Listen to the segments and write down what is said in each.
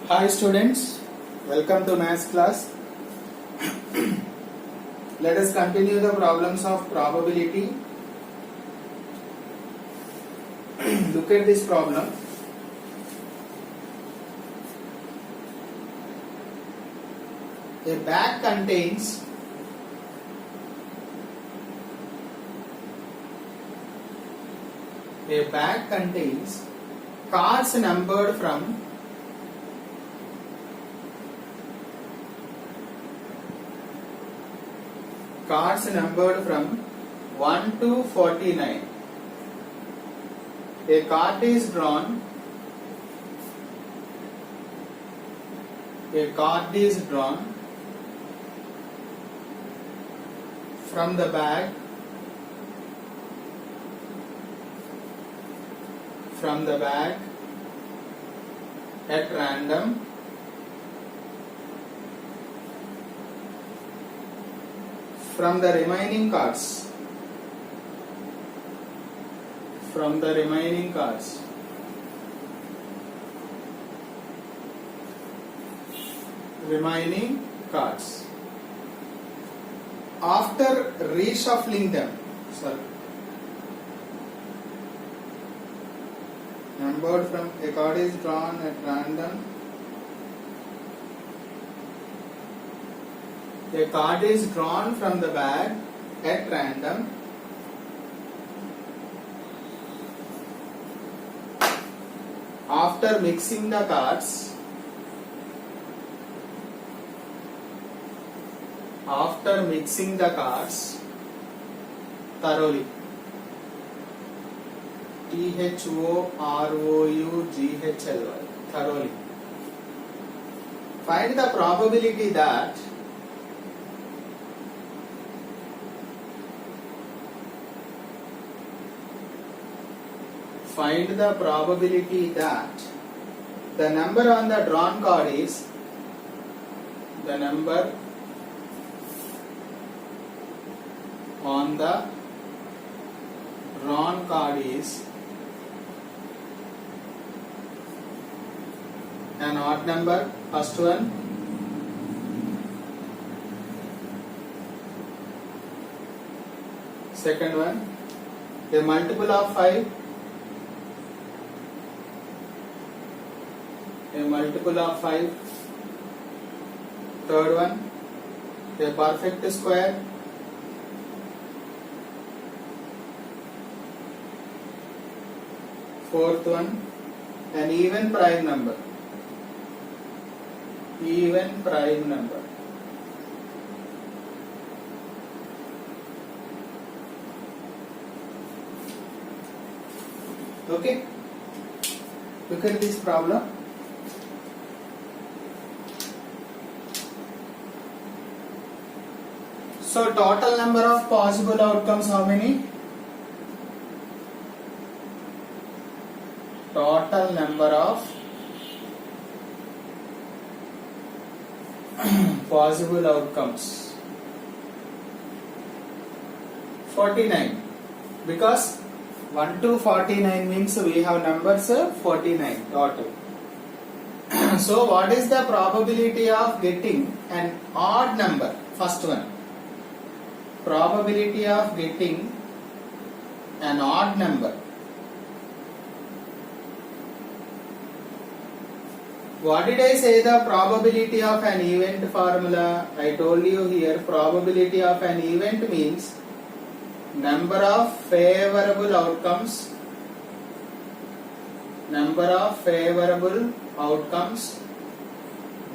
Hi students, welcome to maths class. Let us continue the problems of probability. Look at this problem. A bag contains cards numbered from 1 to 49. A card is drawn. From the bag at random from the remaining cards. After reshuffling them, numbered from a card is drawn at random. A card is drawn from the bag at random. After mixing the cards, thoroughly. THOROUGHLY, thoroughly. Find the probability that the number on the drawn card is an odd number, first one. Second one, a multiple of 5. Third one, a perfect square. Fourth one, an even prime number. Okay, look at this problem. So total number of possible outcomes, how many? Total number of possible outcomes 49, because 1 to 49 means we have numbers 49 total. So what is the probability of getting an odd number? First one, probability of getting an odd number. What did I say the probability of an event formula? I told you here probability of an event means number of favorable outcomes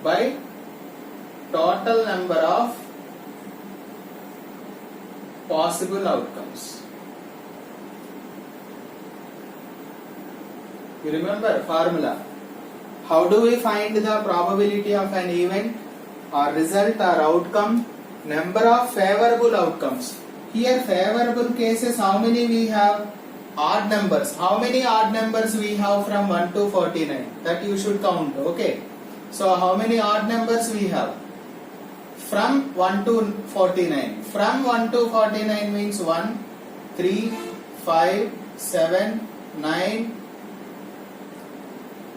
by total number of possible outcomes. You remember formula? How do we find the probability of an event or result or outcome? Number of favorable outcomes. Here favorable cases, how many we have? Odd numbers. How many odd numbers we have from 1 to 49? That you should count. Okay. So how many odd numbers we have? From 1 to 49. From 1 to 49 means 1, 3, 5, 7, 9,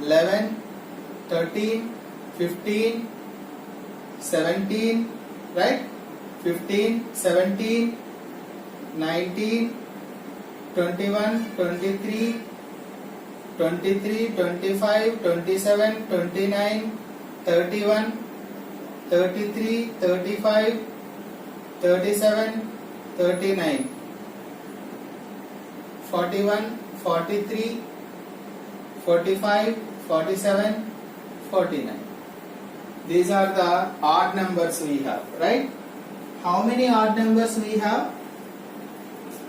11, 13, 15, 17, right? 15, 17, 19, 21, 23, 23, 25, 27, 29, 31, 33, 35, 37, 39, 41, 43, 45, 47, 49. These are the odd numbers we have, right? How many odd numbers we have?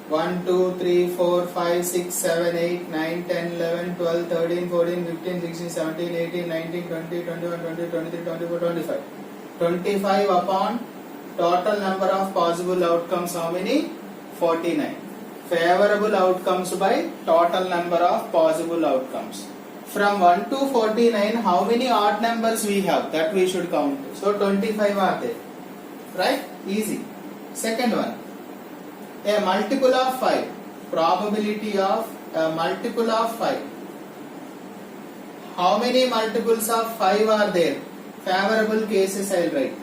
1, 2, 3, 4, 5, 6, 7, 8, 9, 10, 11, 12, 13, 14, 15, 16, 17, 18, 19, 20, 21, 22, 23, 24, 25. 25 upon total number of possible outcomes, how many? 49. Favorable outcomes by total number of possible outcomes. From 1 to 49, how many odd numbers we have? That we should count. So 25 are there. Right? Easy. Second one. A multiple of 5. Probability of a multiple of 5. How many multiples of 5 are there? Favorable cases I will write.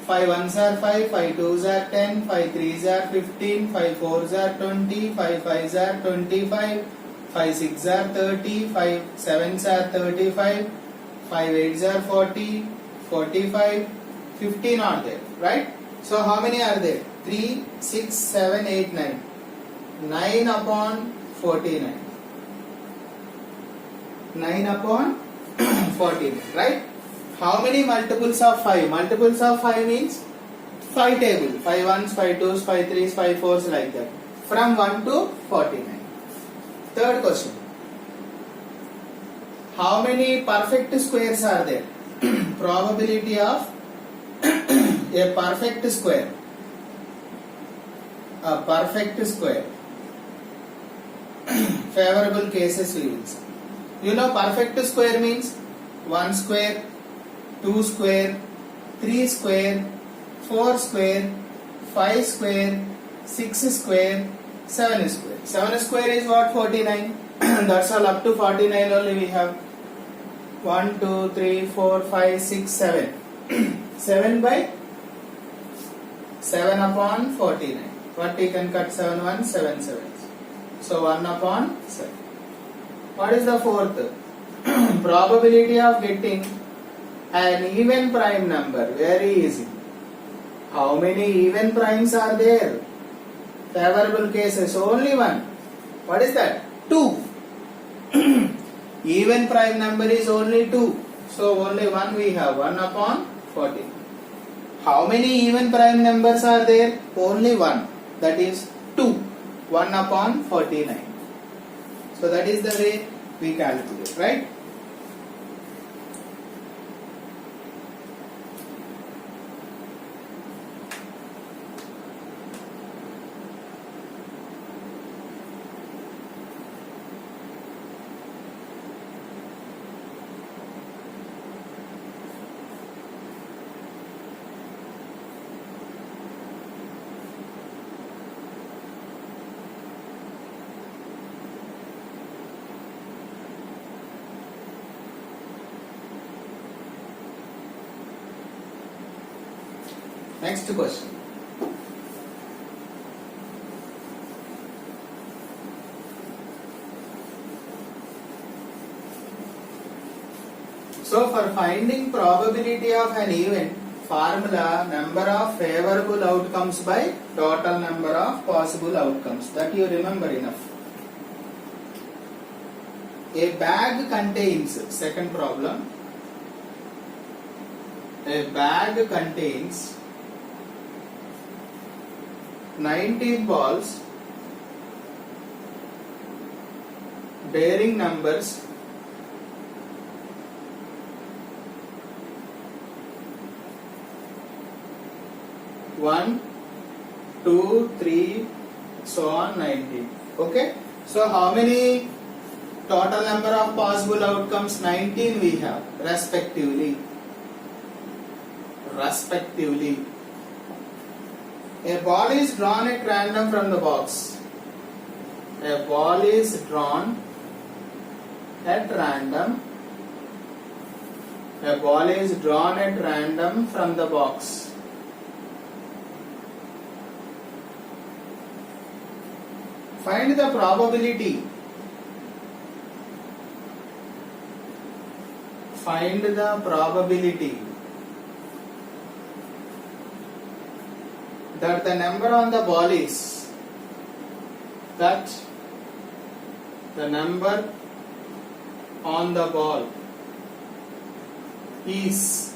5 ones are 5, 5 twos are 10, 5 threes are 15, 5 fours are 20, 5 fives are 25, 5 six are 30, 5 sevens are 35, 5 eights are 40, 45, 15 are there, right? So how many are there? 3, 6, 7, 8, 9. 9 upon 49. 9 upon 49, right? How many multiples of 5? Multiples of 5 means 5 table. 5 ones, 5 twos, 5 threes, 5 fours, like that. From 1 to 49. Third question. How many perfect squares are there? Probability of a perfect square. A perfect square. Favorable cases we will see. You know perfect square means 1 square, 2 square, 3 square, 4 square, 5 square, 6 square, 7 square. 7 square is what? 49. That's all. Up to 49 only we have. 1, 2, 3, 4, 5, 6, 7. 7 by 7 upon 49. What we can cut? 7 1, 7 sevens. So 1 upon 7. What is the fourth? Probability of getting an even prime number. Very easy. How many even primes are there? Favorable cases. Only one. What is that? 2. Even prime number is only 2. So only one we have. 1 upon 14. How many even prime numbers are there? Only one. That is 2. 1 upon 49. So that is the way we calculate, right? Next question. So for finding probability of an event, formula number of favorable outcomes by total number of possible outcomes. That you remember enough. A bag contains, second problem, a bag contains 19 balls bearing numbers 1, 2, 3, so on 19. Okay. So how many total number of possible outcomes? 19 we have respectively. A ball is drawn at random from the box. A ball is drawn at random A ball is drawn at random from the box. Find the probability. Find the probability that the number on the ball is that the number on the ball is,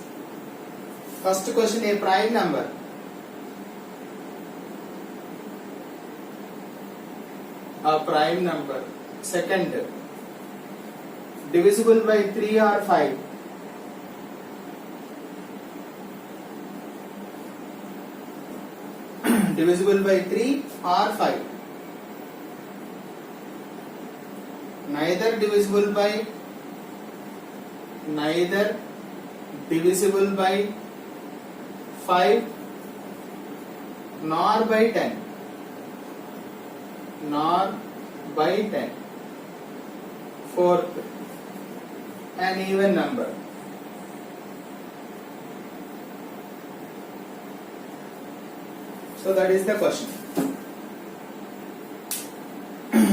first question, a prime number. A prime number. Second, divisible by 3 or 5. Divisible by 3 or 5. Neither divisible by 5 nor by 10. Fourth, an even number. So that is the question.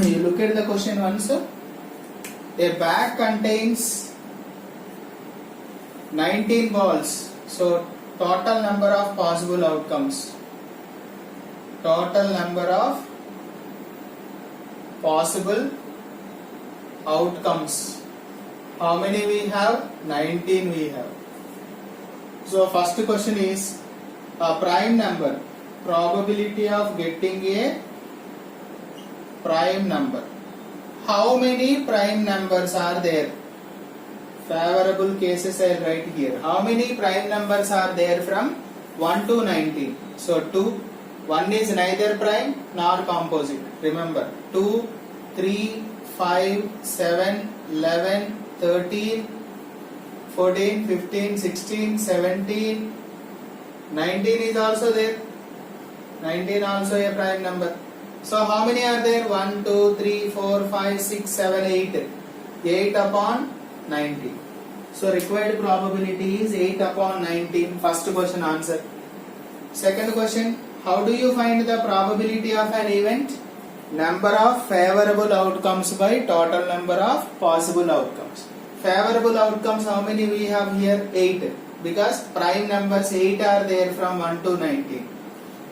You look at the question once. A bag contains 19 balls. So total number of possible outcomes. Total number of possible outcomes. How many we have? 19 we have. So first question is a prime number. Probability of getting a prime number. How many prime numbers are there? Favorable cases I will write here. How many prime numbers are there from 1 to 19? So 2. 1 is neither prime nor composite. Remember, 2, 3, 5, 7, 11, 13, 14, 15, 16, 17, 19 is also there. 19 also a prime number. So how many are there? 1, 2, 3, 4, 5, 6, 7, 8. 8 upon 19. So required probability is 8 upon 19. First question answer. Second question, how do you find the probability of an event? Number of favorable outcomes by total number of possible outcomes. Favorable outcomes, how many we have here? 8. Because prime numbers 8 are there from 1 to 19.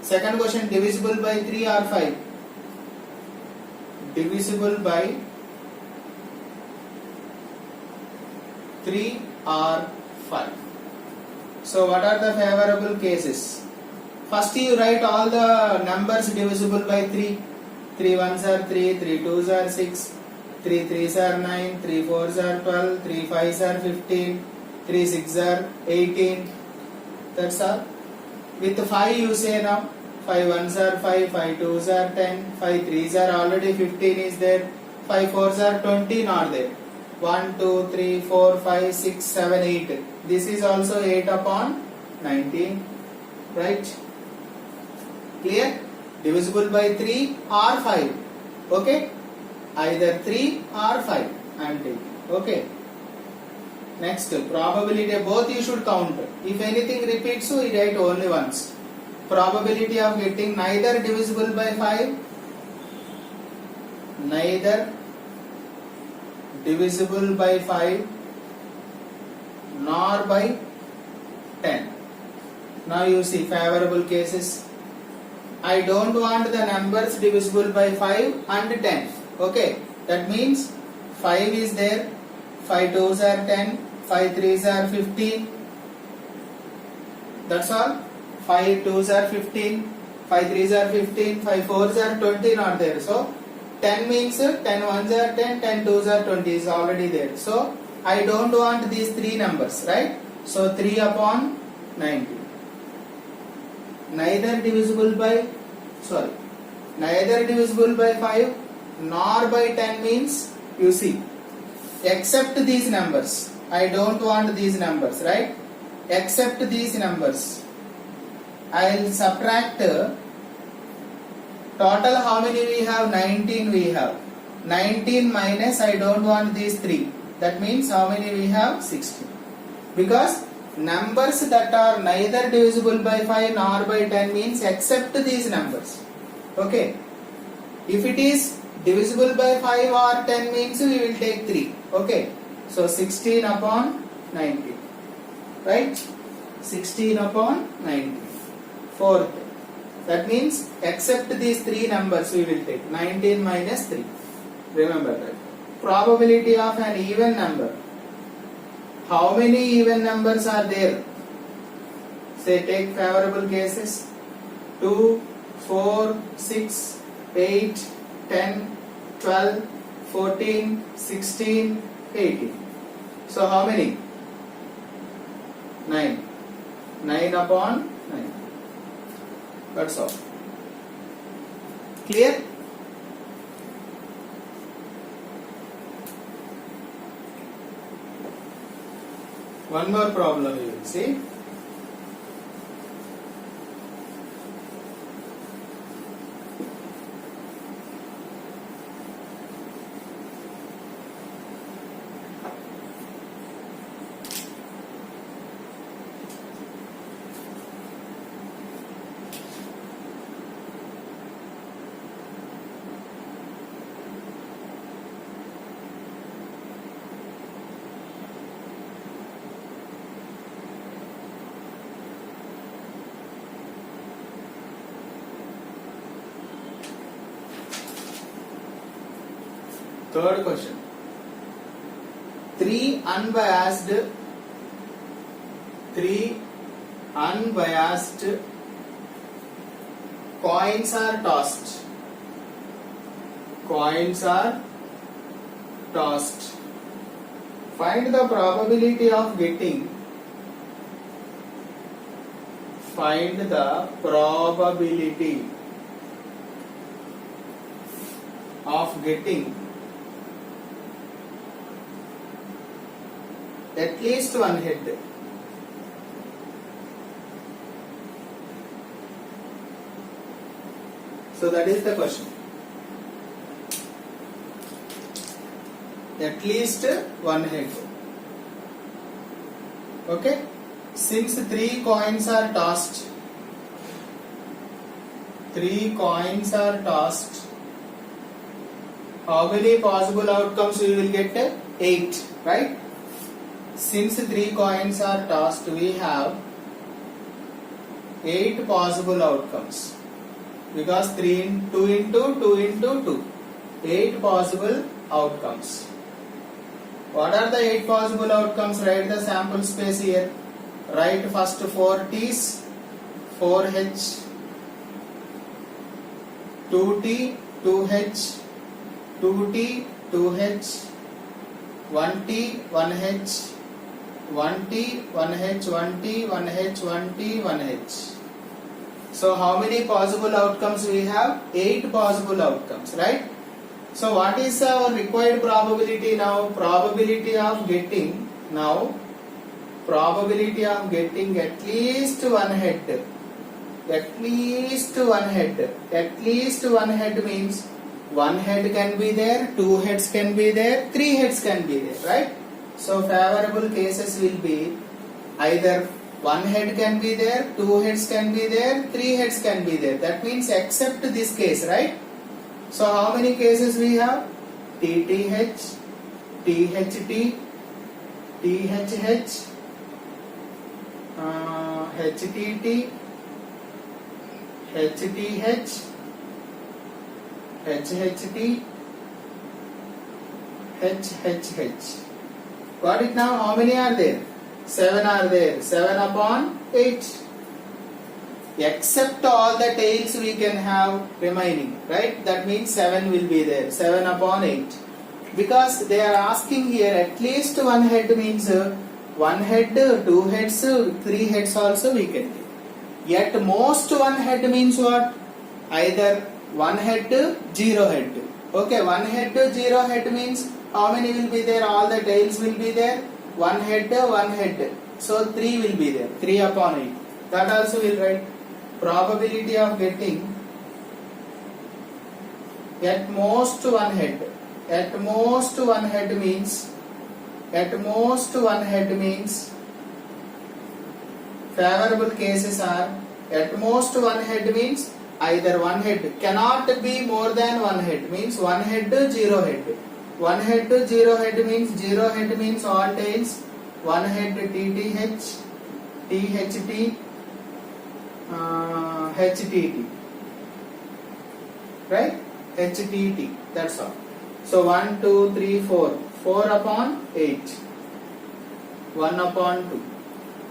Second question, divisible by 3 or 5? Divisible by 3 or 5. So what are the favorable cases? First you write all the numbers divisible by 3. 3 ones are 3, 3 twos are 6, 3 threes are 9, 3 fours are 12, 3 fives are 15, 3 sixes are 18. That's all. With 5 you say now, 5 ones are 5, 5 twos are 10, 5 threes are already 15 is there, 5 fours are 20 not there. 1, 2, 3, 4, 5, 6, 7, 8. This is also 8 upon 19. Right? Clear? Divisible by 3 or 5. Okay? Either 3 or 5 I am taking. Okay? Next, probability, both you should count. If anything repeats, you write only once. Probability of getting neither divisible by 5, neither divisible by 5, nor by 10. Now you see favorable cases. I don't want the numbers divisible by 5 and 10. Okay, that means 5 is there, 5 twos are 10, 5 threes are 15. That's all. 5 twos are 15, 5 threes are 15, 5 fours are 20 not there. So 10 means 10 ones are 10, 10 twos are 20 is already there. So I don't want these 3 numbers, right? So 3 upon 90. Neither divisible by 5 nor by 10 means, you see, except these numbers. I don't want these numbers, right? Except these numbers. I will subtract total how many we have? 19 we have. 19 minus I don't want these 3. That means how many we have? 16. Because numbers that are neither divisible by 5 nor by 10 means except these numbers. Okay. If it is divisible by 5 or 10 means we will take 3. Okay. So 16 upon 19. Right? 16 upon 19. Fourth. That means except these 3 numbers we will take. 19 minus 3. Remember that. Probability of an even number. How many even numbers are there? Say take favorable cases. 2, 4, 6, 8, 10, 12, 14, 16, 18. So how many? 9. 9 upon 9. That's all. Clear? One more problem you will see. Third question. 3 unbiased coins are tossed. Coins are tossed. Find the probability of getting. Find the probability of getting at least one head. So that is the question. At least one head. Okay. Since 3 coins are tossed, 3 coins are tossed, how many possible outcomes we will get? 8, right? Since 3 coins are tossed, we have 8 possible outcomes. Because 2 into 2. 8 possible outcomes. What are the 8 possible outcomes? Write the sample space here. Write first 4 T's, 4H, 2T, 2H, 2T, 2H, 1T, 1H, 1T, 1H, 1T, 1H, 1T, 1H. So how many possible outcomes we have? 8 possible outcomes, right? So what is our required probability now? Probability of getting at least one head. At least one head. At least one head means one head can be there, 2 heads can be there, 3 heads can be there, right? So favorable cases will be either 1 head can be there, 2 heads can be there, 3 heads can be there. That means except this case, right? So how many cases we have? TTH, THT, THH, HTT, HTH, HHT, HHH. Got it now? How many are there? 7 are there. 7 upon 8. Except all the tails we can have remaining, right? That means 7 will be there. 7 upon 8. Because they are asking here at least one head means 1 head, 2 heads, 3 heads also we can take. Yet most 1 head means what? Either 1 head, 0 head. Okay, 1 head, 0 head means how many will be there? All the tails will be there. 1 head, 1 head. So 3 will be there. 3 upon 8. That also will write. Probability of getting at most 1 head. At most 1 head means favorable cases are at most one head means either one head cannot be more than one head means one head zero head. One head zero head means zero head means all tails. One head TTH, THT, HTT. Right? HTT. That's all. So 1, 2, 3, 4. 4 upon 8. 1 upon 2.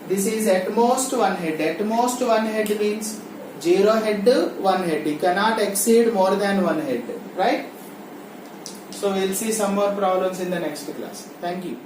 This is at most one head. At most one head means 0 head, 1 head. You cannot exceed more than one head. Right? So we'll see some more problems in the next class. Thank you.